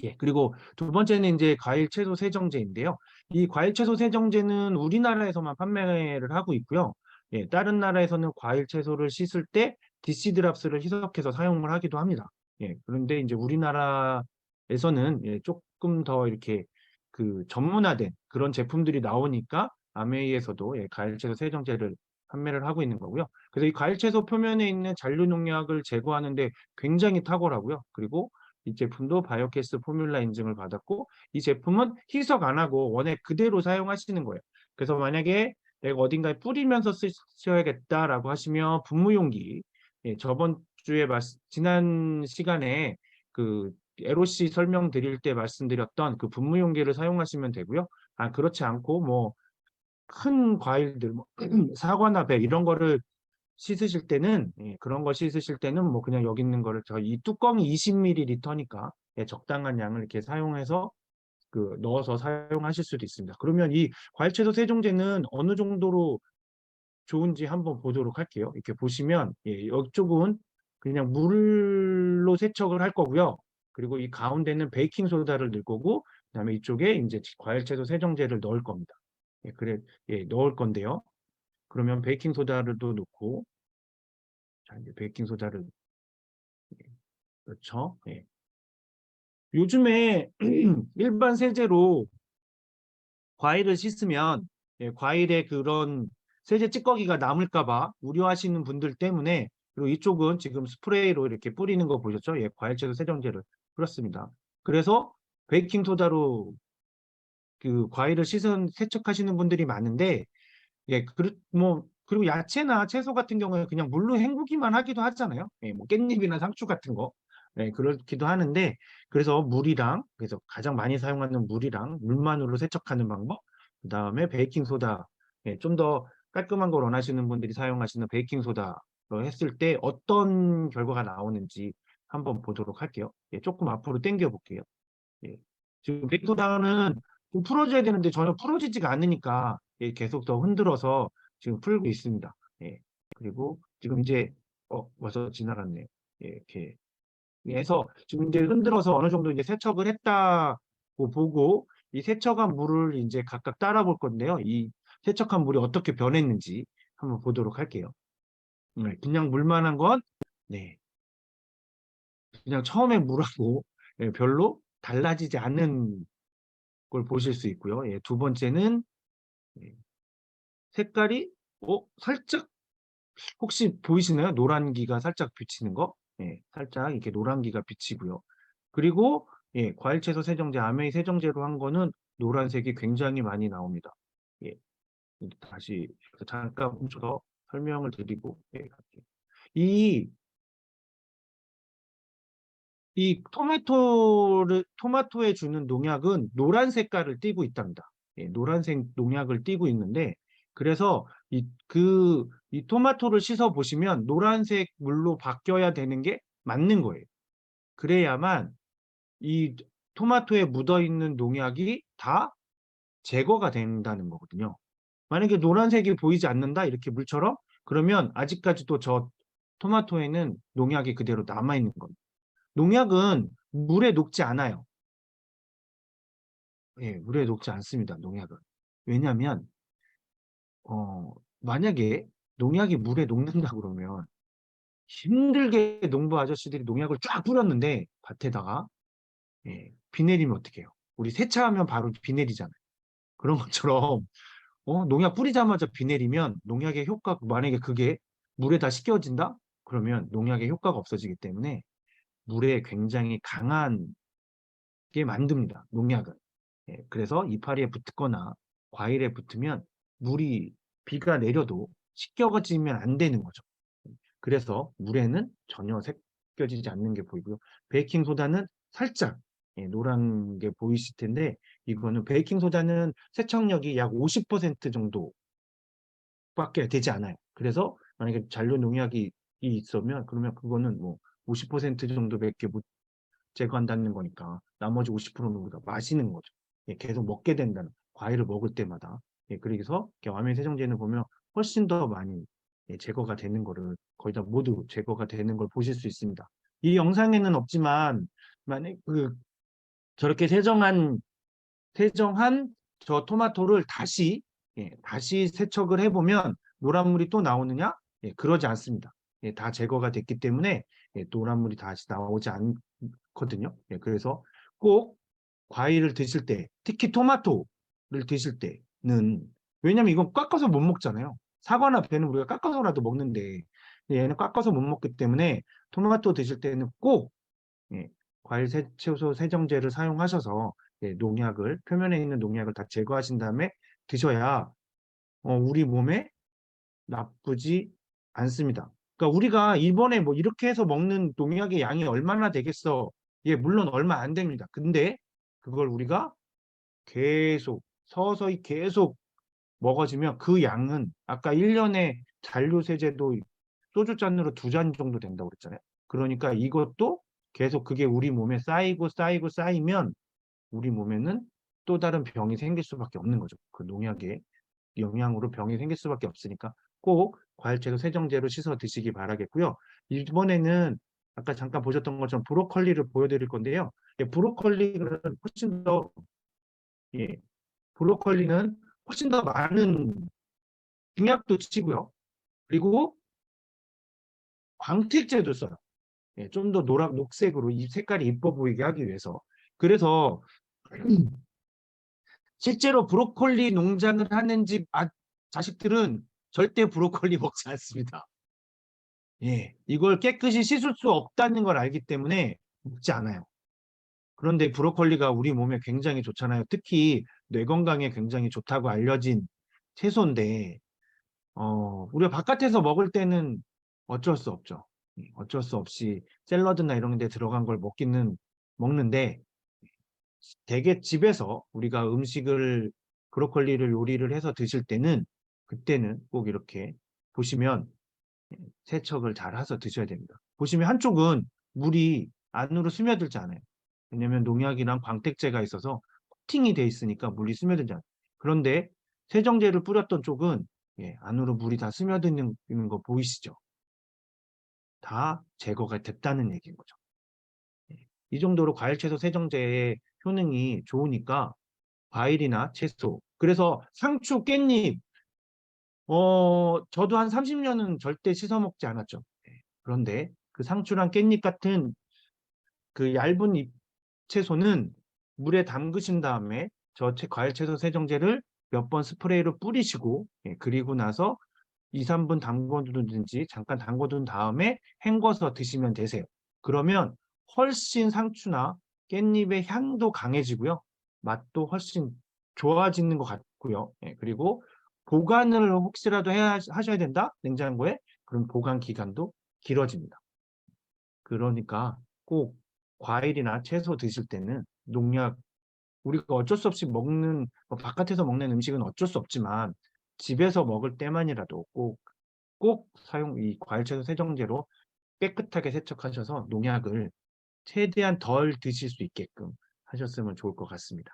예, 그리고 두 번째는 이제 과일 채소 세정제인데요. 이 과일 채소 세정제는 우리나라에서만 판매를 하고 있고요. 예, 다른 나라에서는 과일 채소를 씻을 때 디시드랍스를 희석해서 사용을 하기도 합니다. 예, 그런데 이제 우리나라에서는 예, 조금 더 이렇게 그 전문화된 그런 제품들이 나오니까 아메이에서도 예, 과일 채소 세정제를 판매를 하고 있는 거고요. 그래서 이 과일 채소 표면에 있는 잔류 농약을 제거하는데 굉장히 탁월하고요. 그리고 이 제품도 바이오캐스 포뮬라 인증을 받았고, 이 제품은 희석 안 하고 원액 그대로 사용하시는 거예요. 그래서 만약에 내가 어딘가에 뿌리면서 쓰셔야겠다라고 하시면 분무용기, 예, 저번 주에 지난 시간에 그 LOC 설명드릴 때 말씀드렸던 그 분무용기를 사용하시면 되고요. 아, 그렇지 않고 뭐 큰 과일들, 뭐 사과나 배 이런 거를 씻으실 때는 예, 그런 거 씻으실 때는 뭐 그냥 여기 있는 거를 저 이 뚜껑이 20ml니까 예, 적당한 양을 이렇게 사용해서 그 넣어서 사용하실 수도 있습니다. 그러면 이 과일채소 세정제는 어느 정도로 좋은지 한번 보도록 할게요. 이렇게 보시면 예, 이쪽은 그냥 물로 세척을 할 거고요. 그리고 이 가운데는 베이킹 소다를 넣을 거고, 그다음에 이쪽에 이제 과일채소 세정제를 넣을 겁니다. 예, 그래 예, 넣을 건데요. 그러면 베이킹 소다를 또 넣고, 자 이제 베이킹 소다를 그렇죠. 예. 요즘에 일반 세제로 과일을 씻으면 예, 과일에 그런 세제 찌꺼기가 남을까 봐 우려하시는 분들 때문에, 그리고 이쪽은 지금 스프레이로 이렇게 뿌리는 거 보셨죠? 예, 과일채소 세정제를 뿌렸습니다. 그래서 베이킹 소다로 그 과일을 세척하시는 분들이 많은데, 예, 뭐 그리고 야채나 채소 같은 경우에 그냥 물로 헹구기만 하기도 하잖아요. 예, 뭐 깻잎이나 상추 같은 거. 예, 그렇기도 하는데, 그래서 물이랑, 그래서 가장 많이 사용하는 물이랑 물만으로 세척하는 방법, 그다음에 베이킹 소다, 예, 좀 더 깔끔한 걸 원하시는 분들이 사용하시는 베이킹 소다로 했을 때 어떤 결과가 나오는지 한번 보도록 할게요. 예, 조금 앞으로 당겨 볼게요. 예. 지금 베이킹 소다는 좀 풀어줘야 되는데 전혀 풀어지지가 않으니까 예, 계속 더 흔들어서 지금 풀고 있습니다. 예. 그리고 지금 이제 벌써 지나갔네요. 예, 이렇게 해서 지금 이제 흔들어서 어느 정도 이제 세척을 했다고 보고, 이 세척한 물을 이제 각각 따라 볼 건데요. 이 세척한 물이 어떻게 변했는지 한번 보도록 할게요. 그냥 물만한 건 네, 그냥 처음에 물하고 예, 별로 달라지지 않는 걸 보실 수 있고요. 예, 두 번째는 예, 색깔이 살짝 혹시 보이시나요? 노란기가 살짝 비치는 거? 예, 살짝 이렇게 노란기가 비치고요. 그리고 예, 과일채소 세정제, 아메이 세정제로 한 거는 노란색이 굉장히 많이 나옵니다. 예, 다시 잠깐 멈춰서 설명을 드리고 예, 갈게요. 이, 이 토마토에 주는 농약은 노란 색깔을 띠고 있답니다. 예, 노란색 농약을 띠고 있는데, 그래서 이 토마토를 씻어 보시면 노란색 물로 바뀌어야 되는 게 맞는 거예요. 그래야만 이 토마토에 묻어 있는 농약이 다 제거가 된다는 거거든요. 만약에 노란색이 보이지 않는다, 이렇게 물처럼, 그러면 아직까지도 저 토마토에는 농약이 그대로 남아 있는 겁니다. 농약은 물에 녹지 않아요. 예, 물에 녹지 않습니다, 농약은. 왜냐하면 만약에 농약이 물에 녹는다 그러면 힘들게 농부 아저씨들이 농약을 쫙 뿌렸는데 밭에다가 예, 비 내리면 어떡해요? 우리 세차하면 바로 비 내리잖아요. 그런 것처럼 농약 뿌리자마자 비 내리면 농약의 효과, 만약에 그게 물에 다 씻겨진다? 그러면 농약의 효과가 없어지기 때문에 물에 굉장히 강하게 만듭니다, 농약은. 예, 그래서 이파리에 붙거나 과일에 붙으면 물이 비가 내려도 씻겨지면 안 되는 거죠. 그래서 물에는 전혀 섞여지지 않는 게 보이고요. 베이킹 소다는 살짝 예, 노란 게 보이실 텐데, 이거는 베이킹 소다는 세척력이 약 50% 정도밖에 되지 않아요. 그래서 만약에 잔류 농약이 있으면 그러면 그거는 뭐 50% 정도밖에 못 제거한다는 거니까 나머지 50%는 우리가 마시는 거죠. 예, 계속 먹게 된다는, 과일을 먹을 때마다. 예, 그래서 와면 세정제는 보면 훨씬 더 많이 예, 제거가 되는 거를 거의 다 모두 제거가 되는 걸 보실 수 있습니다. 이 영상에는 없지만 만약 저렇게 세정한 저 토마토를 다시 다시 세척을 해보면 노란물이 또 나오느냐? 그러지 않습니다. 다 제거가 됐기 때문에 노란물이 다시 나오지 않거든요. 그래서 꼭 과일을 드실 때, 특히 토마토를 드실 때는, 왜냐면 이건 깎아서 못 먹잖아요. 사과나 배는 우리가 깎아서라도 먹는데 얘는 깎아서 못 먹기 때문에 토마토 드실 때는 꼭 예, 채소 세정제를 사용하셔서 농약을, 표면에 있는 농약을 다 제거하신 다음에 드셔야 우리 몸에 나쁘지 않습니다. 그러니까 우리가 이번에 뭐 이렇게 해서 먹는 농약의 양이 얼마나 되겠어? 물론 얼마 안 됩니다. 근데 그걸 우리가 계속 서서히 계속 먹어지면 그 양은 아까 1년에 잔류세제도 소주 잔으로 2잔 정도 된다고 그랬잖아요. 그러니까 이것도 계속 그게 우리 몸에 쌓이고 쌓이고 쌓이면 우리 몸에는 또 다른 병이 생길 수밖에 없는 거죠. 그 농약의 영향으로 병이 생길 수밖에 없으니까 꼭 과일채소 세정제로 씻어 드시기 바라겠고요. 이번에는 아까 잠깐 보셨던 것처럼 브로콜리를 보여드릴 건데요. 브로콜리는 훨씬 더 예, 브로콜리는 훨씬 더 많은 중약도 치고요. 그리고 광택제도 써요. 좀 더 녹색으로 이 색깔이 이뻐 보이게 하기 위해서. 그래서 실제로 브로콜리 농장을 하는 집 자식들은 절대 브로콜리 먹지 않습니다. 이걸 깨끗이 씻을 수 없다는 걸 알기 때문에 먹지 않아요. 그런데 브로콜리가 우리 몸에 굉장히 좋잖아요. 특히 뇌 건강에 굉장히 좋다고 알려진 채소인데, 우리가 바깥에서 먹을 때는 어쩔 수 없죠. 어쩔 수 없이 샐러드나 이런 데 들어간 걸 먹는데, 대개 집에서 우리가 브로콜리를 요리를 해서 드실 때는, 그때는 꼭 이렇게 보시면 세척을 잘 해서 드셔야 됩니다. 보시면 한쪽은 물이 안으로 스며들지 않아요. 왜냐면 농약이랑 광택제가 있어서 코팅이 돼 있으니까 물이 스며들지 않아요. 그런데 세정제를 뿌렸던 쪽은 안으로 물이 다 스며드는 거 보이시죠? 다 제거가 됐다는 얘기인 거죠. 이 정도로 과일 채소 세정제의 효능이 좋으니까 과일이나 채소, 그래서 상추, 깻잎, 저도 한 30년은 절대 씻어 먹지 않았죠. 그런데 그 상추랑 깻잎 같은 그 얇은 잎채소는 물에 담그신 다음에 과일 채소 세정제를 몇 번 스프레이로 뿌리시고 그리고 나서 2, 3분 담궈두든지 잠깐 담궈둔 다음에 헹궈서 드시면 되세요. 그러면 훨씬 상추나 깻잎의 향도 강해지고요. 맛도 훨씬 좋아지는 것 같고요. 그리고 보관을 혹시라도 하셔야 된다? 냉장고에? 그럼 보관 기간도 길어집니다. 그러니까 꼭 과일이나 채소 드실 때는 농약, 우리가 어쩔 수 없이 바깥에서 먹는 음식은 어쩔 수 없지만 집에서 먹을 때만이라도 꼭 이 과일 채소 세정제로 깨끗하게 세척하셔서 농약을 최대한 덜 드실 수 있게끔 하셨으면 좋을 것 같습니다.